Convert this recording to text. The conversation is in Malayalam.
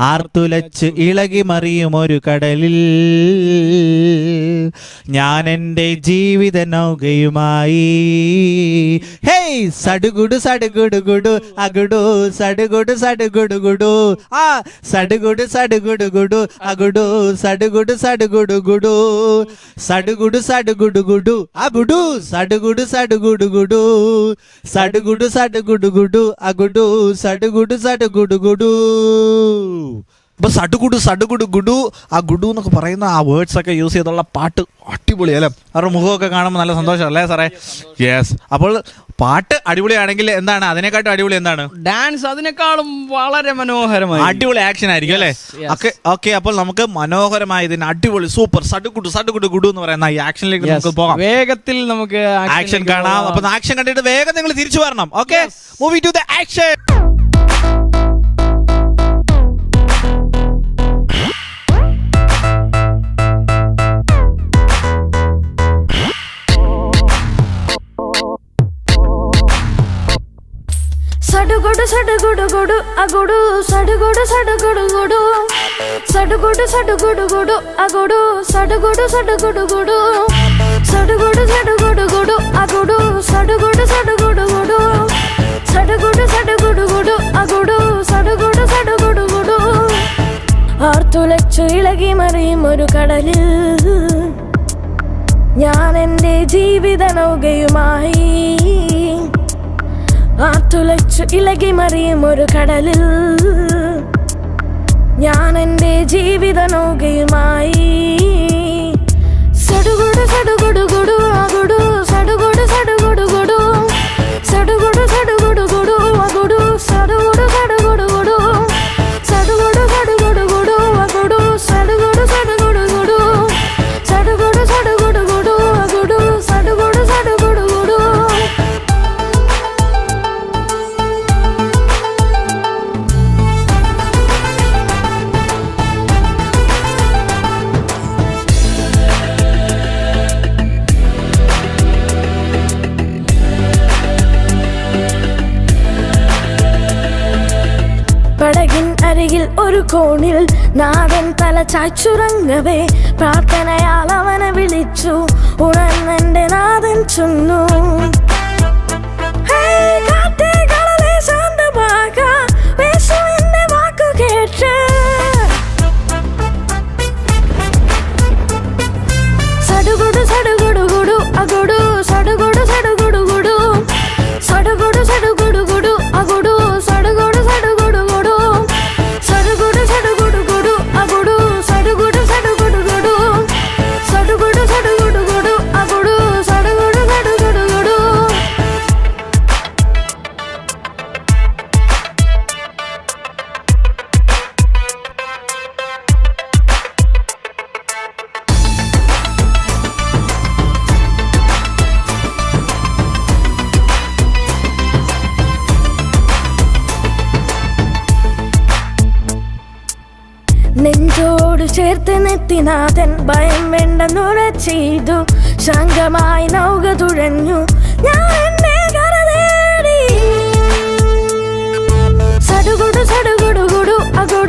ആർത്തുലച്ച് ഇളകി മറിയും ഒരു കടലിൽ ഞാൻ എൻ്റെ ജീവിത നൗകയുമായി. ഹേയ് സടുകുടു സടുകുടു ഗുഡു അഗുഡു സടുകുടു സടുകുടു ഗുഡു ആ സടുകുടു സടുകുടു ഗുഡു അഗുഡു സടുകുടു സടുകുടു ഗുഡു സടുകുടു സടുകുടു ഗുഡു അഗുഡു സടുകുടു സടുകുടു ഗുഡു സടുകുടു സടുകുടു ഗുഡു അഗുഡു സടുകുടു സടുകുടു ഗുഡു. ഇപ്പൊ സടുകുടു സടുകുടു ഗുഡു ആ ഗുഡു എന്നൊക്കെ പറയുന്ന ആ വേർഡ്സ് ഒക്കെ യൂസ് ചെയ്തുള്ള പാട്ട് അടിപൊളി അല്ലേ? അവരുടെ മുഖമൊക്കെ കാണുമ്പോൾ നല്ല സന്തോഷം അല്ലേ സാറേ? യെസ്. അപ്പോൾ പാട്ട് അടിപൊളിയാണെങ്കിൽ എന്താണ് അതിനെക്കാട്ടും അടിപൊളി എന്താണ്? ഡാൻസ് അതിനേക്കാളും വളരെ മനോഹരമായി അടിപൊളി ആക്ഷൻ ആയിരിക്കും അല്ലേ? ഓക്കെ. അപ്പോൾ നമുക്ക് മനോഹരമായ ഇതിന് അടിപൊളി സൂപ്പർ സടുകുടു സടുകുടു ഗുഡു എന്ന് പറയുന്ന ഈ ആക്ഷനിലേക്ക് നമുക്ക് പോകാം. വേഗത്തിൽ നമുക്ക് ആക്ഷൻ കാണാം. അപ്പൊ ആക്ഷൻ കണ്ടിട്ട് വേഗം നിങ്ങൾ തിരിച്ചു വരണം. Okay, moving to the action. సడుగుడు సడుగుడు గుడు అగుడు సడుగుడు సడుగుడు గుడు సడుగుడు సడుగుడు గుడు అగుడు సడుగుడు సడుగుడు గుడు సడుగుడు సడుగుడు గుడు అగుడు సడుగుడు సడుగుడు గుడు సడుగుడు సడుగుడు గుడు అగుడు సడుగుడు సడుగుడు గుడు ആർത്തുലച്ചു ഇളകി മറിയും ഒരു കടലിൽ ഞാൻ എൻ്റെ ജീവിത നൗകയുമായി. ആർത്തുലച്ചു ഇളകി മറിയും ഒരു കടലിൽ ഞാൻ എൻ്റെ ജീവിത നൗകയുമായി. സടുകുടു സടുകുടു ഗുഡു അഗുഡു സടുകുടു സടുകുടു ഗുഡു സടുകുടു സടുകുടു ഗുഡു അഗുഡു സടുകുടു സടുകുടു ഗുഡു സടുകുടു സടുകുടു ഗുഡു അഗുഡു സടുകുടു സടുകുടു ഗുഡു സടുകുടു സടുകുടു ഗുഡു അഗുഡു സടുകുടു സടുകുടു ഗുഡു. പടകിൻ അരികിൽ ഒരു കോണിൽ നാഥൻ തല ചാച്ചുറങ്ങവേ പ്രാർത്ഥനയാൽ അവനെ വിളിച്ചു ഉണർന്നെന്റെ നാഥൻ ചൊന്നു. സടുകുടു സടുകുടു ഗുഡു അഗുഡു സടുകുടു സടുകുടു ഗുഡു സടുകുടു സടുകുടു ഗുഡു അഗുഡു സടുകുടു സടുകുടു ഗുഡു സടുകുടു സടുകുടു ഗുഡു അഗുഡു സടുകുടു സടുകുടു ഗുഡു സടുകുടു സടുകുടു ഗുഡു അഗുഡു സടുകുടു സടുകുടു ഗുഡു. നെഞ്ചോട് ചേർത്ത് നെത്തിനാഥൻ ഭയം വേണ്ടെന്നുറ ചെയ്തു. ശാന്തമായി നൗക തുഴഞ്ഞു ഞാൻ എന്റെ കര തേടി. സടുകുടു സടുകുടു ഗുഡു അഗു